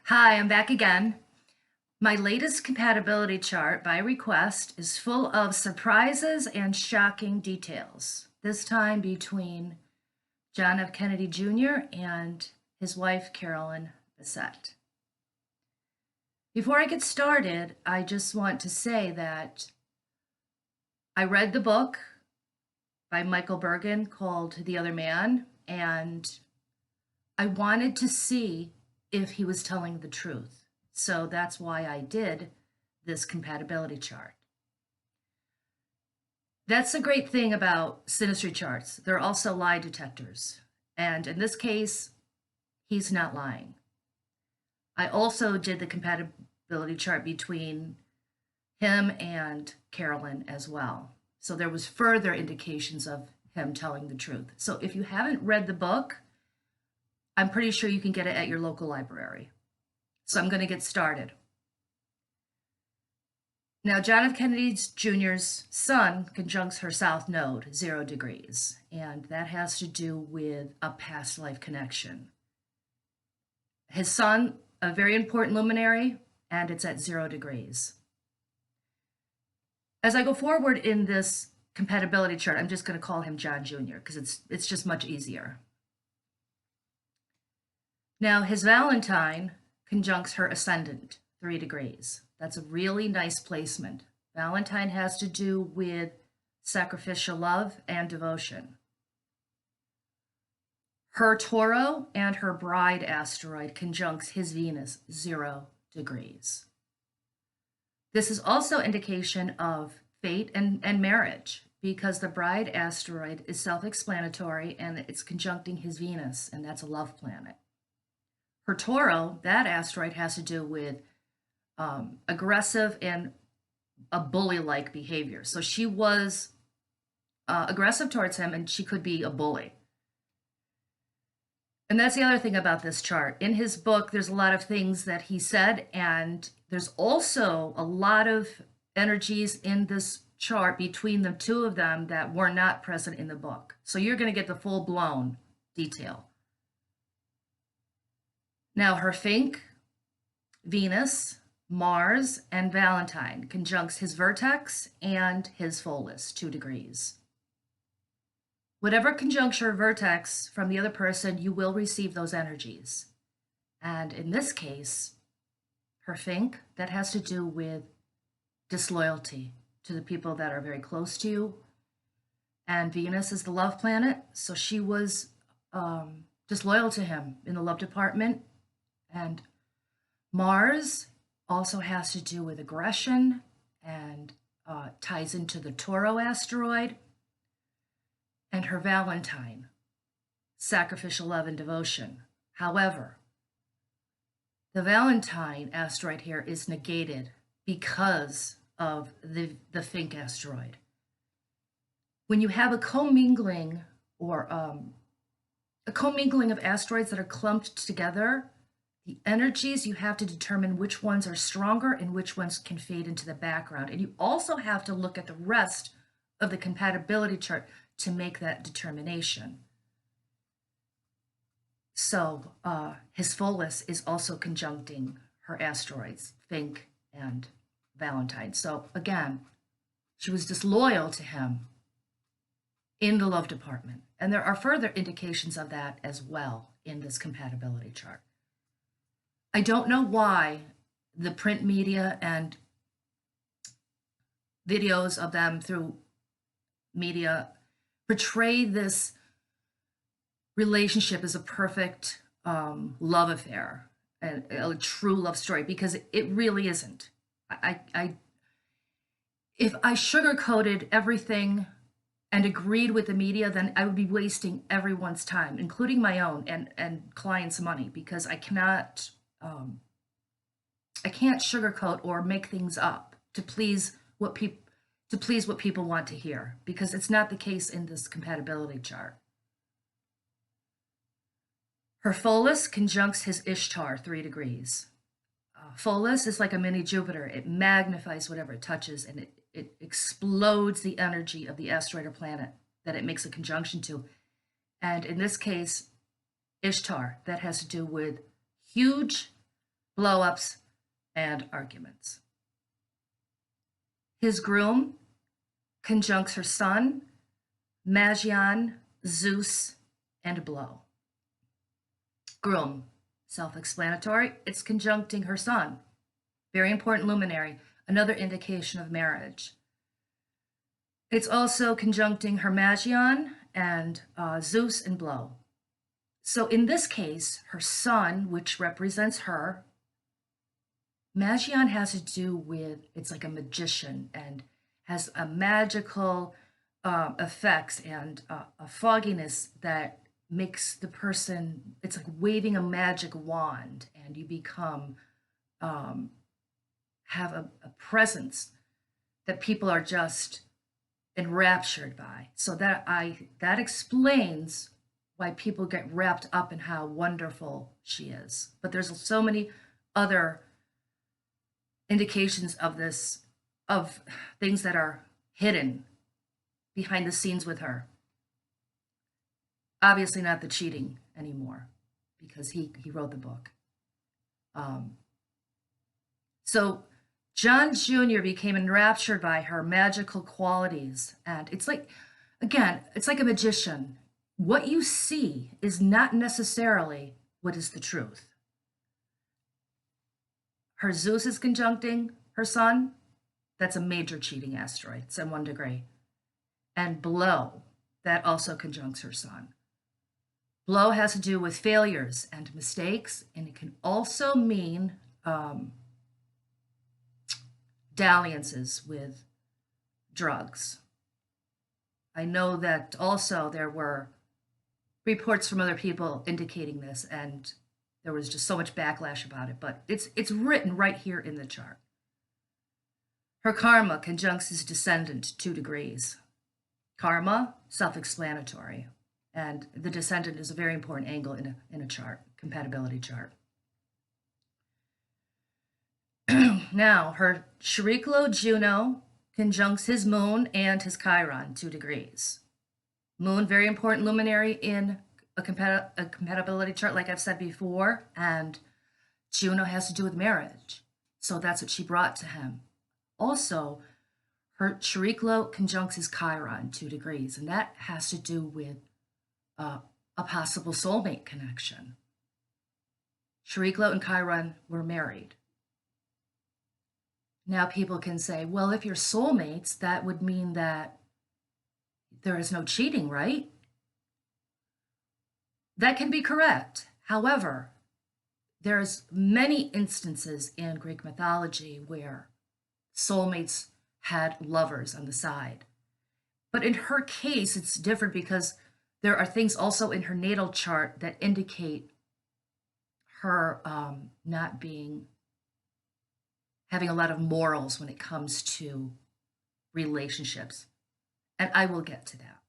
Hi, I'm back again. My latest compatibility chart by request is full of surprises and shocking details, this time between John F. Kennedy Jr. and his wife, Carolyn Bessette. Before I get started, I just want to say that I read the book by Michael Bergen called The Other Man, and I wanted to see if he was telling the truth. So that's why I did this compatibility chart. That's the great thing about Synastry charts. They're also lie detectors. And in this case, he's not lying. I also did the compatibility chart between him and Carolyn as well. So there was further indications of him telling the truth. So if you haven't read the book, I'm pretty sure you can get it at your local library. So I'm going to get started. Now, John F. Kennedy Jr.'s sun conjuncts her south node, 0 degrees, and that has to do with a past life connection. His sun, a very important luminary, and it's at 0 degrees. As I go forward in this compatibility chart, I'm just going to call him John Jr. because it's just much easier. Now, his Valentine conjuncts her ascendant, 3 degrees. That's a really nice placement. Valentine has to do with sacrificial love and devotion. Her Taureau and her bride asteroid conjuncts his Venus, 0 degrees. This is also indication of fate and marriage because the bride asteroid is self-explanatory and it's conjuncting his Venus, and that's a love planet. Her Taureau, that asteroid has to do with aggressive and a bully-like behavior. So she was aggressive towards him, and she could be a bully. And that's the other thing about this chart. In his book, there's a lot of things that he said, and there's also a lot of energies in this chart between the two of them that were not present in the book. So you're going to get the full-blown detail. Now, her Fink, Venus, Mars, and Valentine conjuncts his vertex and his Pholus, 2 degrees. Whatever conjuncture vertex from the other person, you will receive those energies. And in this case, her Fink, that has to do with disloyalty to the people that are very close to you. And Venus is the love planet, so she was disloyal to him in the love department. And Mars also has to do with aggression and ties into the Taureau asteroid. And her Valentine, sacrificial love and devotion. However, the Valentine asteroid here is negated because of the Fink asteroid. When you have a commingling or a commingling of asteroids that are clumped together, the energies, you have to determine which ones are stronger and which ones can fade into the background. And you also have to look at the rest of the compatibility chart to make that determination. So his Pholus is also conjuncting her asteroids, Fink and Valentine. So again, she was disloyal to him in the love department. And there are further indications of that as well in this compatibility chart. I don't know why the print media and videos of them through media portray this relationship as a perfect love affair and a true love story, because it really isn't. If I sugarcoated everything and agreed with the media, then I would be wasting everyone's time, including my own and clients' money, because I can't sugarcoat or make things up to please what people want to hear, because it's not the case in this compatibility chart. Her Pholus conjuncts his Ishtar, 3 degrees. Pholus is like a mini Jupiter. It magnifies whatever it touches, and it explodes the energy of the asteroid or planet that it makes a conjunction to. And in this case, Ishtar, that has to do with huge blow-ups, and arguments. His groom conjuncts her sun, Magian, Zeus, and blow. Groom, self-explanatory, it's conjuncting her sun. Very important luminary, another indication of marriage. It's also conjuncting her Magian and Zeus and blow. So in this case, her sun, which represents her, Magian has to do with, it's like a magician and has a magical effects and a fogginess that makes the person, it's like waving a magic wand and you become, have a presence that people are just enraptured by. So that explains why people get wrapped up in how wonderful she is. But there's so many other indications of this, of things that are hidden behind the scenes with her. Obviously not the cheating anymore, because he wrote the book. So John Jr. became enraptured by her magical qualities. And it's like, again, it's like a magician. What you see is not necessarily what is the truth. Her Zeus is conjuncting her sun. That's a major cheating asteroid. It's at 1 degree. And blow, that also conjuncts her sun. Blow has to do with failures and mistakes, and it can also mean dalliances with drugs. I know that also there were reports from other people indicating this, and there was just so much backlash about it, but it's written right here in the chart. Her karma conjuncts his descendant 2 degrees. Karma, self-explanatory, and the descendant is a very important angle in a chart, compatibility chart. Now, her Shriklo Juno conjuncts his moon and his Chiron 2 degrees. Moon, very important luminary in a compatibility chart, like I've said before, and Juno has to do with marriage. So that's what she brought to him. Also, her Shriklo conjuncts his Chiron 2 degrees, and that has to do with a possible soulmate connection. Shriklo and Chiron were married. Now people can say, well, if you're soulmates, that would mean that there is no cheating, right? That can be correct. However, there's many instances in Greek mythology where soulmates had lovers on the side. But in her case, it's different because there are things also in her natal chart that indicate her not having a lot of morals when it comes to relationships. And I will get to that.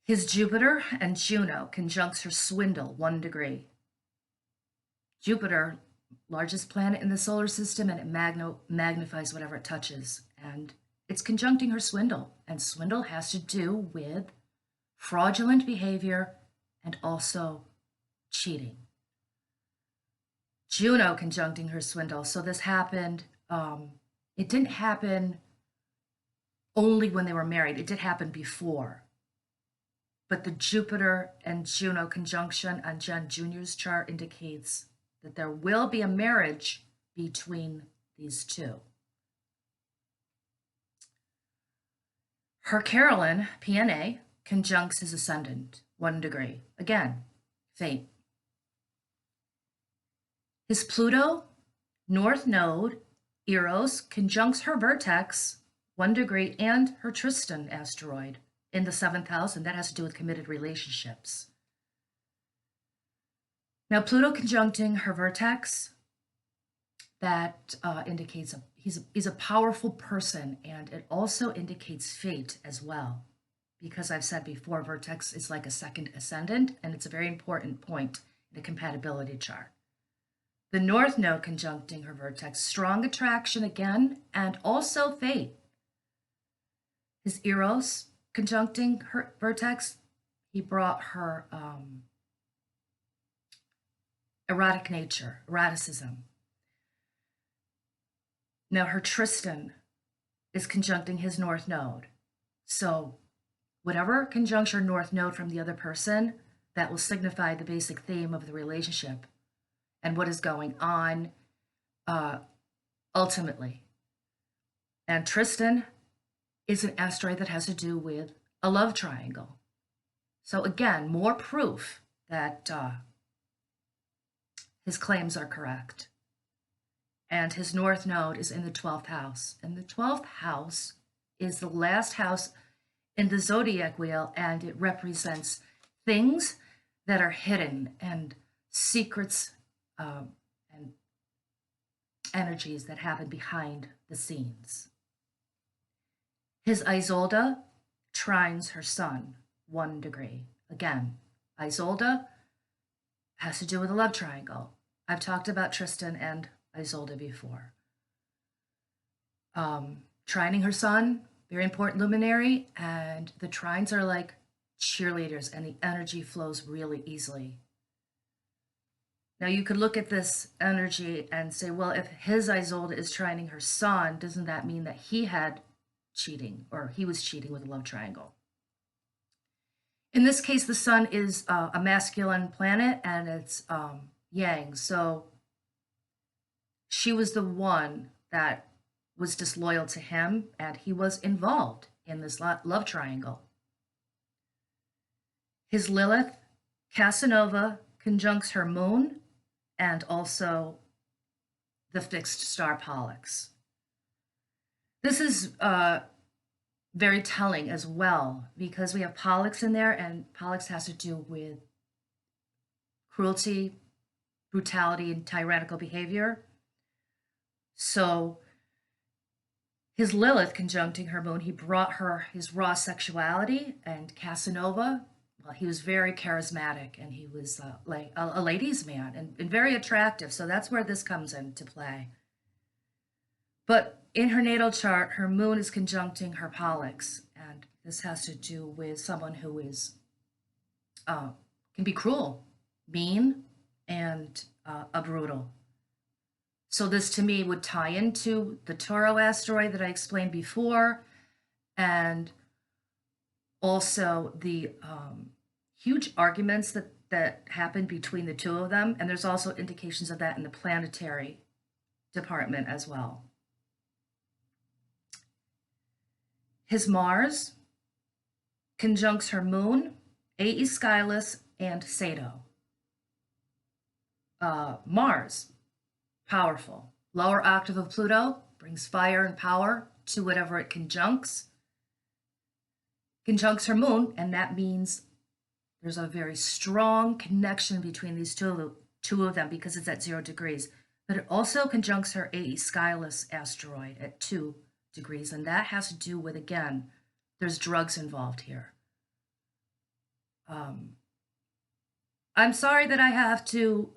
His Jupiter and Juno conjuncts her swindle 1 degree. Jupiter, largest planet in the solar system, and it magnifies whatever it touches. And it's conjuncting her swindle. And swindle has to do with fraudulent behavior and also cheating. Juno conjuncting her swindle. So this happened, it didn't happen only when they were married. It did happen before. But the Jupiter and Juno conjunction on John Jr.'s chart indicates that there will be a marriage between these two. Her Carolyn, PNA, conjuncts his ascendant 1 degree. Again, fate. His Pluto, North Node, Eros, conjuncts her vertex 1 degree and her Tristan asteroid in the 7th house, and that has to do with committed relationships. Now, Pluto conjuncting her vertex, that indicates he's a powerful person, and it also indicates fate as well. Because I've said before, vertex is like a second ascendant, and it's a very important point in the compatibility chart. The North Node conjuncting her vertex, strong attraction again, and also fate. His Eros conjuncting her vertex, he brought her erotic nature, eroticism. Now her Tristan is conjuncting his North Node. So whatever conjuncts your North Node from the other person, that will signify the basic theme of the relationship and what is going on ultimately. And Tristan is an asteroid that has to do with a love triangle. So again, more proof that his claims are correct. And his North Node is in the 12th house. And the 12th house is the last house in the zodiac wheel, and it represents things that are hidden and secrets and energies that happen behind the scenes. His Isolde trines her sun 1 degree. Again, Isolde has to do with a love triangle. I've talked about Tristan and Isolde before. Trining her sun, very important luminary, and the trines are like cheerleaders, and the energy flows really easily. Now you could look at this energy and say, well, if his Isolde is trining her sun, doesn't that mean that he had cheating, or he was cheating with a love triangle? In this case, the sun is a masculine planet, and it's yang. So she was the one that was disloyal to him, and he was involved in this love triangle. His Lilith, Casanova, conjuncts her moon, and also the fixed star Pollux. This is very telling as well, because we have Pollux in there, and Pollux has to do with cruelty, brutality, and tyrannical behavior. So his Lilith conjuncting her moon, he brought her his raw sexuality, and Casanova, well, he was very charismatic, and he was like a ladies' man and very attractive. So that's where this comes into play. But in her natal chart, her moon is conjuncting her Pollux, and this has to do with someone who is can be cruel, mean, and a brutal. So this to me would tie into the Toro asteroid that I explained before, and also the huge arguments that happened between the two of them. And there's also indications of that in the planetary department as well. His Mars conjuncts her moon, AE Skylus, and Sato. Mars, powerful. Lower octave of Pluto brings fire and power to whatever it conjuncts. Conjuncts her moon, and that means there's a very strong connection between these two of them because it's at 0 degrees. But it also conjuncts her AE Skylus asteroid at 2 degrees, and that has to do with, again, there's drugs involved here. I'm sorry that I have to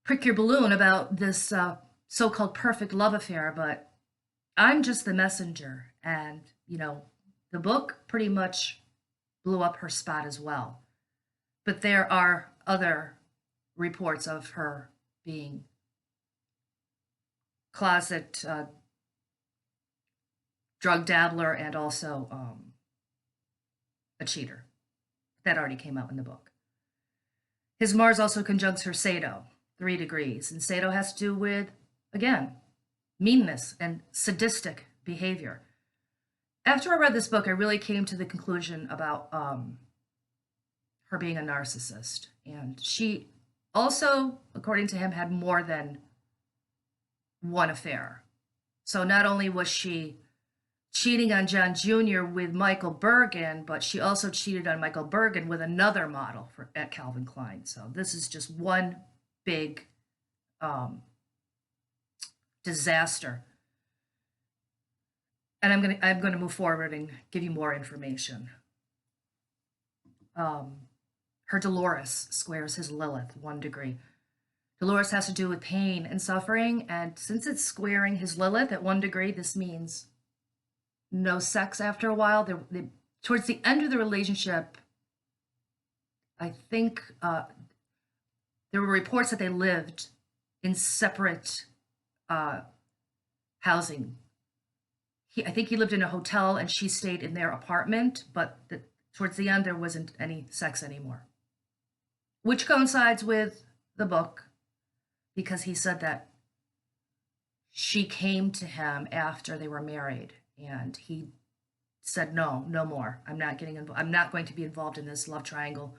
prick your balloon about this so-called perfect love affair, but I'm just the messenger. And, you know, the book pretty much blew up her spot as well. But there are other reports of her being closet drug dabbler and also a cheater. That already came out in the book. His Mars also conjuncts her Sato, 3 degrees. And Sato has to do with, again, meanness and sadistic behavior. After I read this book, I really came to the conclusion about her being a narcissist. And she also, according to him, had more than one affair. So not only was she cheating on John Jr. with Michael Bergen, but she also cheated on Michael Bergen with another model at Calvin Klein. So this is just one big disaster. And I'm going to move forward and give you more information. Her Dolores squares his Lilith 1 degree. Dolores has to do with pain and suffering, and since it's squaring his Lilith at 1 degree, this means no sex after a while. Towards the end of the relationship, I think there were reports that they lived in separate housing. I think he lived in a hotel and she stayed in their apartment, but towards the end, there wasn't any sex anymore, which coincides with the book because he said that she came to him after they were married and he said, no more. I'm not going to be involved in this love triangle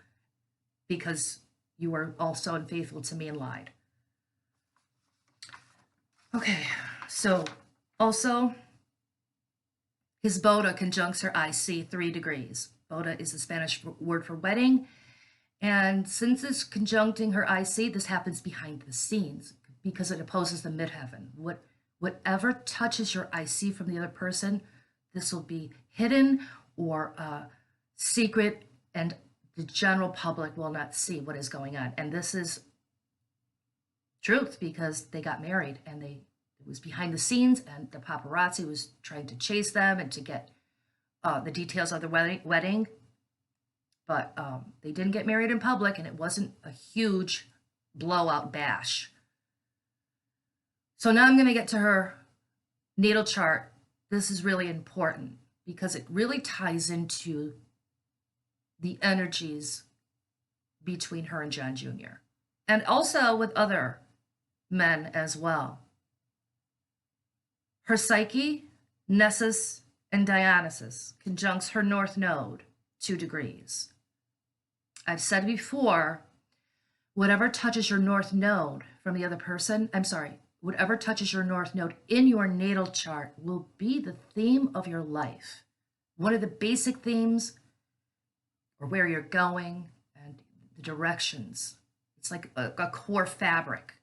because you were also unfaithful to me and lied. Okay, so also his Boda conjuncts her IC 3 degrees. Boda is the Spanish word for wedding. And since it's conjuncting her IC, this happens behind the scenes because it opposes the midheaven. Whatever touches your IC from the other person, this will be hidden or secret, and the general public will not see what is going on. And this is truth because they got married and it was behind the scenes, and the paparazzi was trying to chase them and to get the details of the wedding. But they didn't get married in public, and it wasn't a huge blowout bash. So now I'm going to get to her natal chart. This is really important because it really ties into the energies between her and John Jr. and also with other men as well. Her Psyche, Nessus, and Dionysus conjuncts her North Node, 2 degrees. I've said before, whatever touches your North Node from the other person, whatever touches your North Node in your natal chart will be the theme of your life. One of the basic themes, or where you're going, and the directions. It's like a core fabric.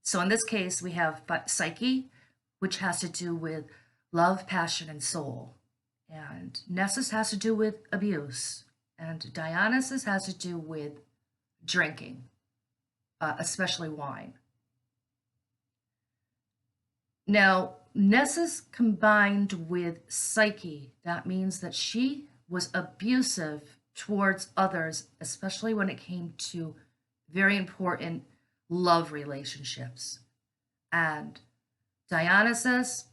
So in this case, we have Psyche, which has to do with love, passion, and soul. And Nessus has to do with abuse. And Dionysus has to do with drinking, especially wine. Now, Nessus combined with Psyche, that means that she was abusive towards others, especially when it came to very important love relationships. And Dionysus,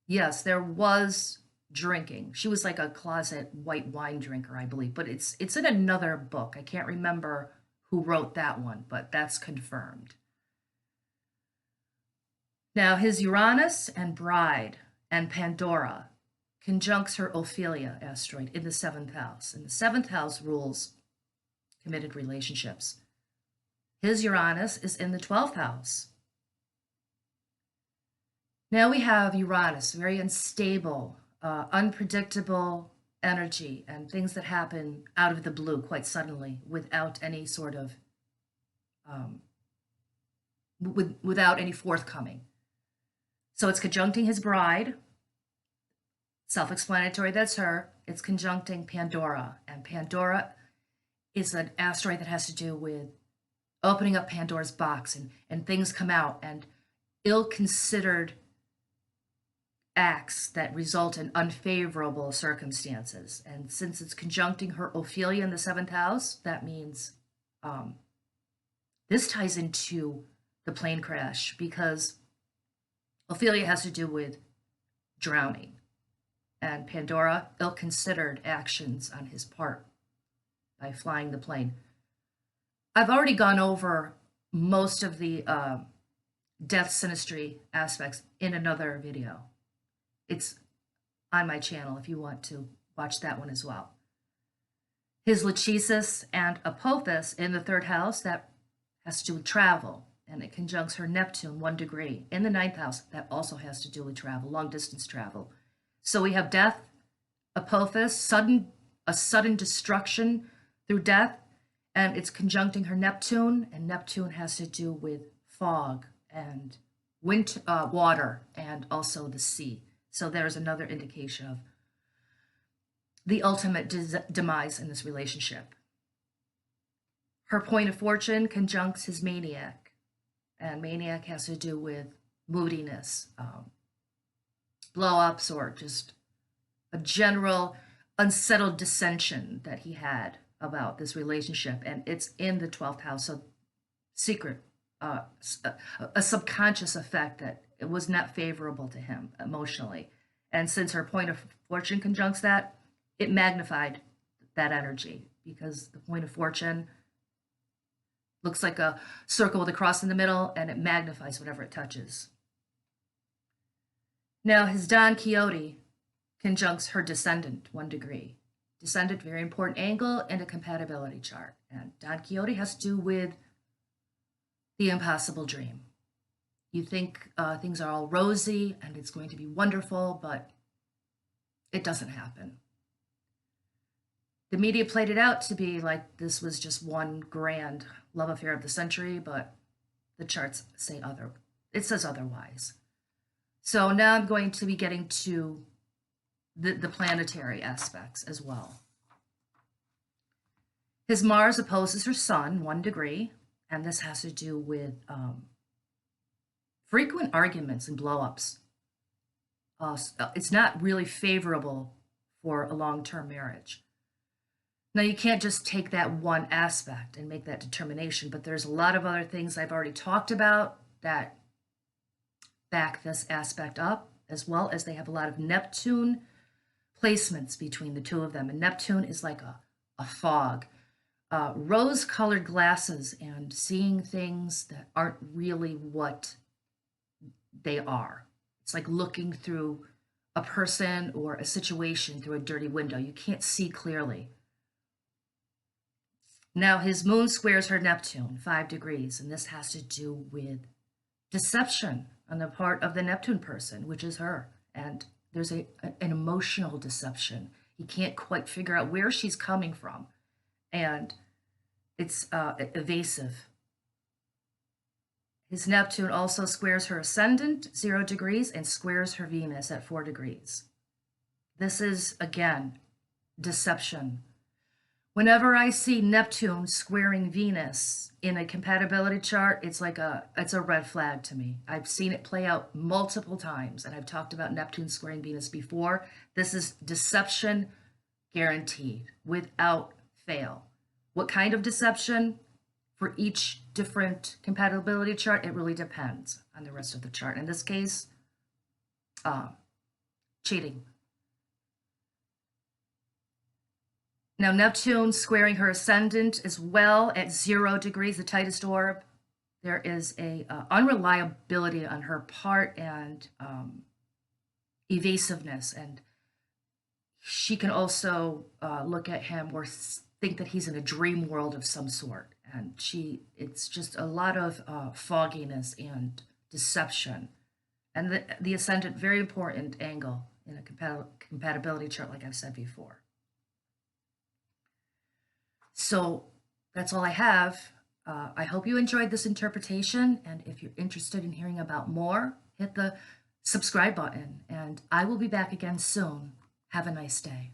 yes, there was drinking. She was like a closet white wine drinker, I believe, but it's in another book. I can't remember who wrote that one, but that's confirmed. Now, his Uranus and Bride and Pandora conjuncts her Ophelia asteroid in the 7th house. And the 7th house rules committed relationships. His Uranus is in the 12th house. Now we have Uranus, very unstable, unpredictable energy, and things that happen out of the blue quite suddenly without any sort of, without any forthcoming. So it's conjuncting his Bride, self-explanatory, that's her. It's conjuncting Pandora, and Pandora is an asteroid that has to do with opening up Pandora's box, and things come out, and ill-considered acts that result in unfavorable circumstances. And since it's conjuncting her Ophelia in the 7th house, that means this ties into the plane crash because Ophelia has to do with drowning, and Pandora, ill-considered actions on his part by flying the plane. I've already gone over most of the death synastry aspects in another video. It's on my channel if you want to watch that one as well. His Lachesis and Apophis in the 3rd house, that has to do with travel, and it conjuncts her Neptune 1 degree in the 9th house. That also has to do with travel, long distance travel. So we have death, Apophis, a sudden destruction through death, and it's conjuncting her Neptune, and Neptune has to do with fog and wind, water, and also the sea. So there's another indication of the ultimate demise in this relationship. Her point of fortune conjuncts his Maniac, and Maniac has to do with moodiness, blow-ups, or just a general unsettled dissension that he had about this relationship, and it's in the 12th house. So secret, a subconscious effect that it was not favorable to him emotionally. And since her point of fortune conjuncts that, it magnified that energy, because the point of fortune looks like a circle with a cross in the middle, and it magnifies whatever it touches. Now, his Don Quixote conjuncts her descendant, 1 degree. Descendant, very important angle in a compatibility chart. And Don Quixote has to do with the impossible dream. You think things are all rosy and it's going to be wonderful, but it doesn't happen. The media played it out to be like this was just one grand love affair of the century, but the charts say it says otherwise. So now I'm going to be getting to the planetary aspects as well. His Mars opposes her Sun, 1 degree, and this has to do with frequent arguments and blow-ups. It's not really favorable for a long-term marriage. Now, you can't just take that one aspect and make that determination, but there's a lot of other things I've already talked about that back this aspect up, as well as they have a lot of Neptune placements between the two of them. And Neptune is like a fog, rose-colored glasses, and seeing things that aren't really what they are. It's like looking through a person or a situation through a dirty window. You can't see clearly. Now, his moon squares her Neptune, 5 degrees, and this has to do with deception on the part of the Neptune person, which is her. And there's an emotional deception. He can't quite figure out where she's coming from, and it's evasive. His Neptune also squares her ascendant, 0 degrees, and squares her Venus at 4 degrees. This is, again, deception. Whenever I see Neptune squaring Venus in a compatibility chart, it's a red flag to me. I've seen it play out multiple times, and I've talked about Neptune squaring Venus before. This is deception guaranteed, without fail. What kind of deception? For each different compatibility chart, it really depends on the rest of the chart. In this case, cheating. Now, Neptune squaring her ascendant as well at 0 degrees, the tightest orb. There is a unreliability on her part and evasiveness. And she can also look at him or think that he's in a dream world of some sort. And it's just a lot of fogginess and deception. And the ascendant, very important angle in a compatibility chart, like I've said before. So that's all I have. I hope you enjoyed this interpretation. And if you're interested in hearing about more, hit the subscribe button. And I will be back again soon. Have a nice day.